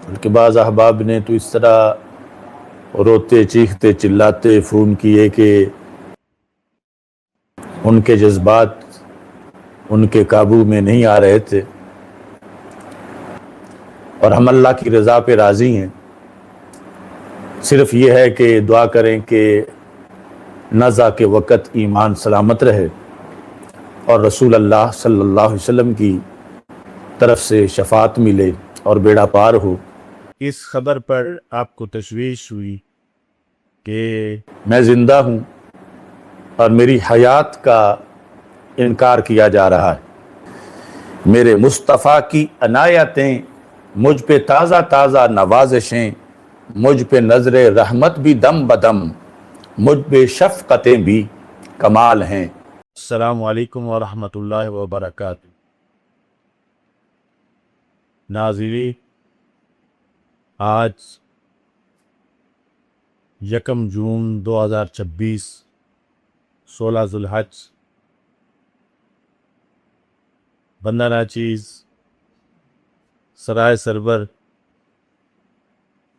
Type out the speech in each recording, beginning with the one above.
بلکہ بعض احباب نے تو اس طرح روتے چیختے چلاتے فون کیے کہ ان کے جذبات ان کے قابو میں نہیں آ رہے تھے، اور ہم اللہ کی رضا پہ راضی ہیں۔ صرف یہ ہے کہ دعا کریں کہ نزع کے وقت ایمان سلامت رہے اور رسول اللہ صلی اللہ علیہ وسلم کی طرف سے شفاعت ملے اور بیڑا پار ہو۔ اس خبر پر آپ کو تشویش ہوئی کہ میں زندہ ہوں اور میری حیات کا انکار کیا جا رہا ہے۔ میرے مصطفیٰ کی عنایتیں مجھ پہ تازہ تازہ نوازشیں، مجھ پہ نظر رحمت بھی دم بدم، مجھ پہ شفقتیں بھی کمال ہیں۔ السلام علیکم ورحمۃ اللہ وبرکاتہ۔ ناظرین، آج 1 جون 2026 16 ذوالحج، بندہ ناچیز سرائے سرور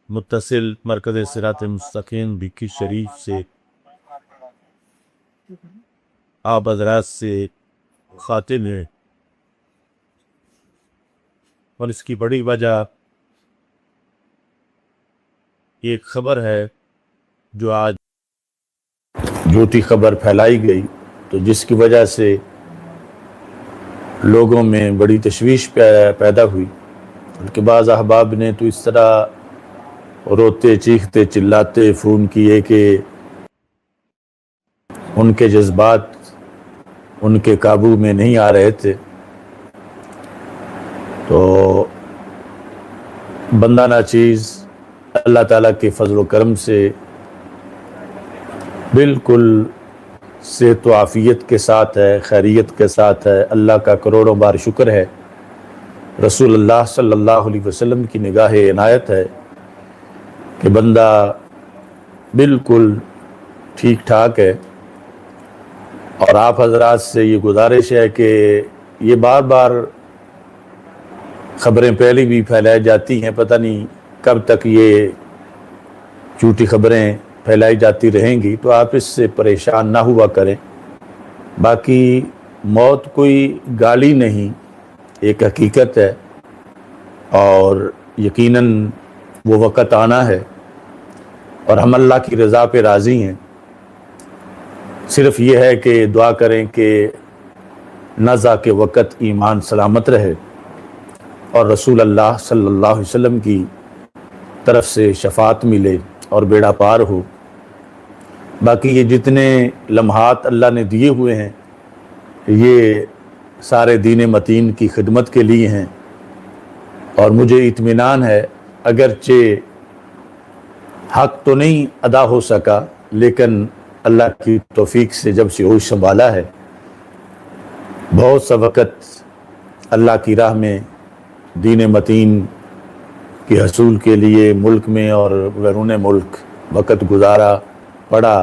متصل مرکز صراط مستقیم بھکی شریف سے آپ حضرات سے خاطب ہے، اور اس کی بڑی وجہ ایک خبر ہے جو آج جھوٹی خبر پھیلائی گئی، تو جس کی وجہ سے لوگوں میں بڑی تشویش پیدا ہوئی۔ بلکہ بعض احباب نے تو اس طرح روتے چیختے چلاتے فون کیے کہ ان کے جذبات ان کے قابو میں نہیں آ رہے تھے، تو بندہ ناچیز اللہ تعالیٰ کے فضل و کرم سے بالکل صحت و عافیت کے ساتھ ہے، خیریت کے ساتھ ہے۔ اللہ کا کروڑوں بار شکر ہے، رسول اللہ صلی اللہ علیہ وسلم کی نگاہ عنایت ہے کہ بندہ بالکل ٹھیک ٹھاک ہے۔ اور آپ حضرات سے یہ گزارش ہے کہ یہ بار بار خبریں پہلے بھی پھیلائی جاتی ہیں، پتہ نہیں کب تک یہ جھوٹی خبریں پھیلائی جاتی رہیں گی، تو آپ اس سے پریشان نہ ہوا کریں۔ باقی موت کوئی گالی نہیں، ایک حقیقت ہے، اور یقیناً وہ وقت آنا ہے، اور ہم اللہ کی رضا پہ راضی ہیں۔ صرف یہ ہے کہ دعا کریں کہ نزع کے وقت ایمان سلامت رہے اور رسول اللہ صلی اللہ علیہ وسلم کی طرف سے شفاعت ملے اور بیڑا پار ہو۔ باقی یہ جتنے لمحات اللہ نے دیے ہوئے ہیں، یہ سارے دین متین کی خدمت کے لیے ہیں، اور مجھے اطمینان ہے اگرچہ حق تو نہیں ادا ہو سکا، لیکن اللہ کی توفیق سے جب سے ہوش سنبھالا ہے، بہت سا وقت اللہ کی راہ میں دین متین کے حصول کے لیے ملک میں اور بیرون ملک وقت گزارا پڑا،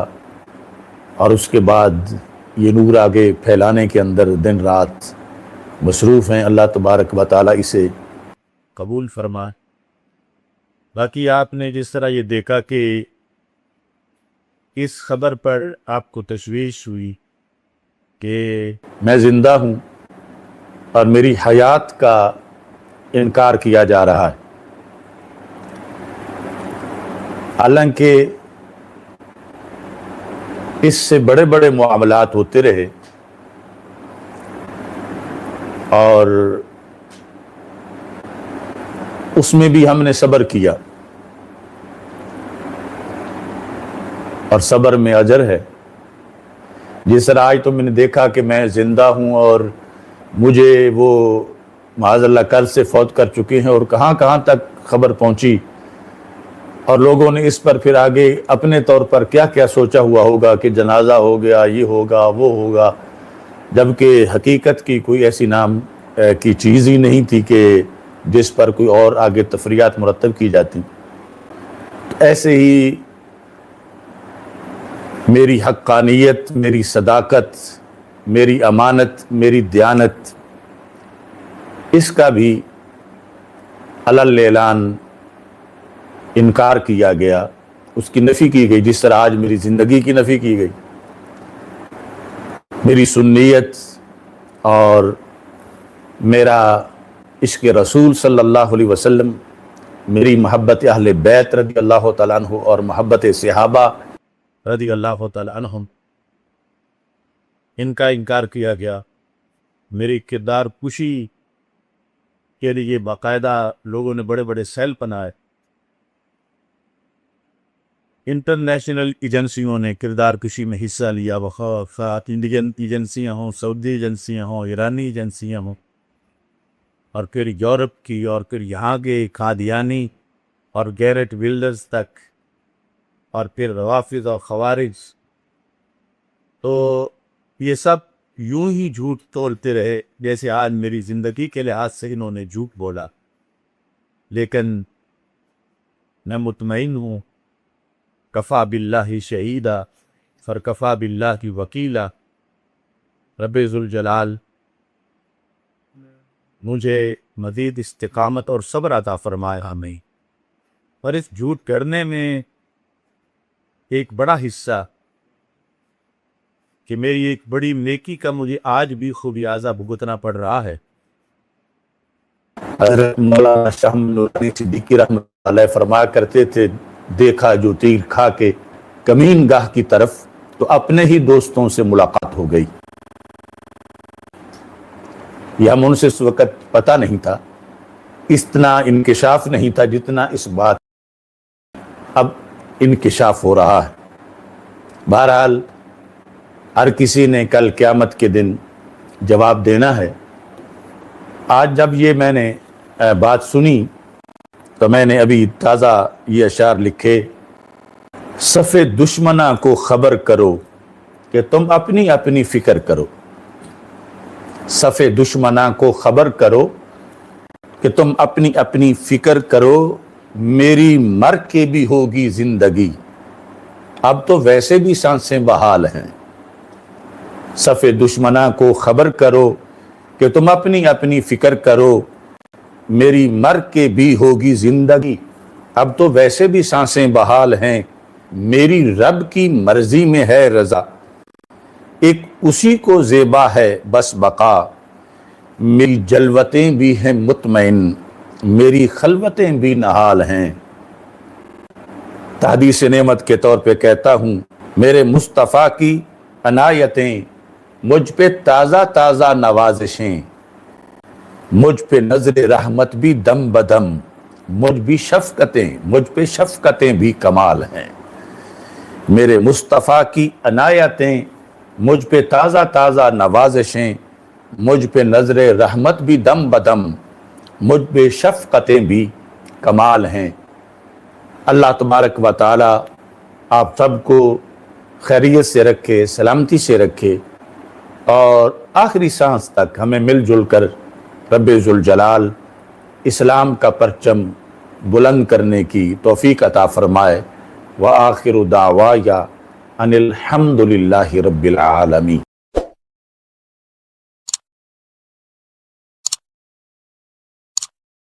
اور اس کے بعد یہ نور آگے پھیلانے کے اندر دن رات مصروف ہیں۔ اللہ تبارک و تعالیٰ اسے قبول فرمائے۔ باقی آپ نے جس طرح یہ دیکھا کہ اس خبر پر آپ کو تشویش ہوئی کہ میں زندہ ہوں اور میری حیات کا انکار کیا جا رہا ہے، حالانکہ اس سے بڑے بڑے معاملات ہوتے رہے، اور اس میں بھی ہم نے صبر کیا، اور صبر میں اجر ہے۔ جس طرح آج تو میں نے دیکھا کہ میں زندہ ہوں اور مجھے وہ معاذ اللہ قرض سے فوت کر چکے ہیں، اور کہاں کہاں تک خبر پہنچی، اور لوگوں نے اس پر پھر آگے اپنے طور پر کیا کیا سوچا ہوا ہوگا کہ جنازہ ہو گیا، یہ ہوگا وہ ہوگا، جبکہ حقیقت کی کوئی ایسی نام کی چیز ہی نہیں تھی کہ جس پر کوئی اور آگے تفریحات مرتب کی جاتی۔ ایسے ہی میری حقانیت، میری صداقت، میری امانت، میری دیانت، اس کا بھی علل اعلان انکار کیا گیا، اس کی نفی کی گئی، جس طرح آج میری زندگی کی نفی کی گئی، میری سنیت اور میرا عشق رسول صلی اللہ علیہ وسلم، میری محبت اہل بیت رضی اللہ تعالیٰ عنہ اور محبت صحابہ رضی اللہ تعالیٰ عنہم، ان کا انکار کیا گیا۔ میری کردار کشی کے لیے باقاعدہ لوگوں نے بڑے بڑے سیل بنائے، انٹرنیشنل ایجنسیوں نے کردار کشی میں حصہ لیا، خواہ انڈین ایجنسیاں ہوں، سعودی ایجنسیاں ہوں، ایرانی ایجنسیاں ہوں، اور پھر یورپ کی، اور پھر یہاں کے قادیانی اور گیرٹ ولڈرز تک، اور پھر روافض اور خوارج۔ تو یہ سب یوں ہی جھوٹ تولتے رہے جیسے آج میری زندگی کے لحاظ سے انہوں نے جھوٹ بولا، لیکن میں مطمئن ہوں کفا باللہ شہیدہ فرکفا باللہ کی وکیلا، رب ذوالجلال مجھے مزید استقامت اور صبر عطا فرمائے ہمیں۔ اور اس جھوٹ کرنے میں ایک بڑا حصہ کہ میری ایک بڑی نیکی کا مجھے آج بھی خمیازہ بھگتنا پڑ رہا ہے۔ حضرت مولانا شاہ نورانی صدیقی رحمۃ اللہ علیہ فرمایا کرتے تھے، دیکھا جو تیر کھا کے کمین گاہ کی طرف تو اپنے ہی دوستوں سے ملاقات ہو گئی۔ یہ ہم ان سے اس وقت پتہ نہیں تھا، اتنا انکشاف نہیں تھا جتنا اس بات اب انکشاف ہو رہا ہے۔ بہرحال ہر کسی نے کل قیامت کے دن جواب دینا ہے۔ آج جب یہ میں نے بات سنی تو میں نے ابھی تازہ یہ اشعار لکھے، صف دشمناں کو خبر کرو کہ تم اپنی اپنی فکر کرو، صف دشمناں کو خبر کرو کہ تم اپنی اپنی فکر کرو، میری مر کے بھی ہوگی زندگی، اب تو ویسے بھی سانسیں بحال ہیں۔ صف دشمناں کو خبر کرو کہ تم اپنی اپنی فکر کرو، میری مر کے بھی ہوگی زندگی، اب تو ویسے بھی سانسیں بحال ہیں، میری رب کی مرضی میں ہے رضا، ایک اسی کو زیبا ہے بس بقا، میری جلوتیں بھی ہیں مطمئن، میری خلوتیں بھی نہال ہیں۔ تحدیث نعمت کے طور پہ کہتا ہوں، میرے مصطفیٰ کی عنایتیں مجھ پہ تازہ تازہ نوازشیں، مجھ پہ نظر رحمت بھی دم بدم، مجھ پہ شفقتیں بھی کمال ہیں۔ میرے مصطفیٰ کی عنایتیں مجھ پہ تازہ تازہ نوازشیں، مجھ پہ نظر رحمت بھی دم بدم، مجھ پہ شفقتیں بھی کمال ہیں۔ اللہ تبارک و تعالی آپ سب کو خیریت سے رکھے، سلامتی سے رکھے، اور آخری سانس تک ہمیں مل جل کر رب ذوالجلال اسلام کا پرچم بلند کرنے کی توفیق عطا فرمائے۔ وآخر دعوایا ان الحمد للہ رب العالمین۔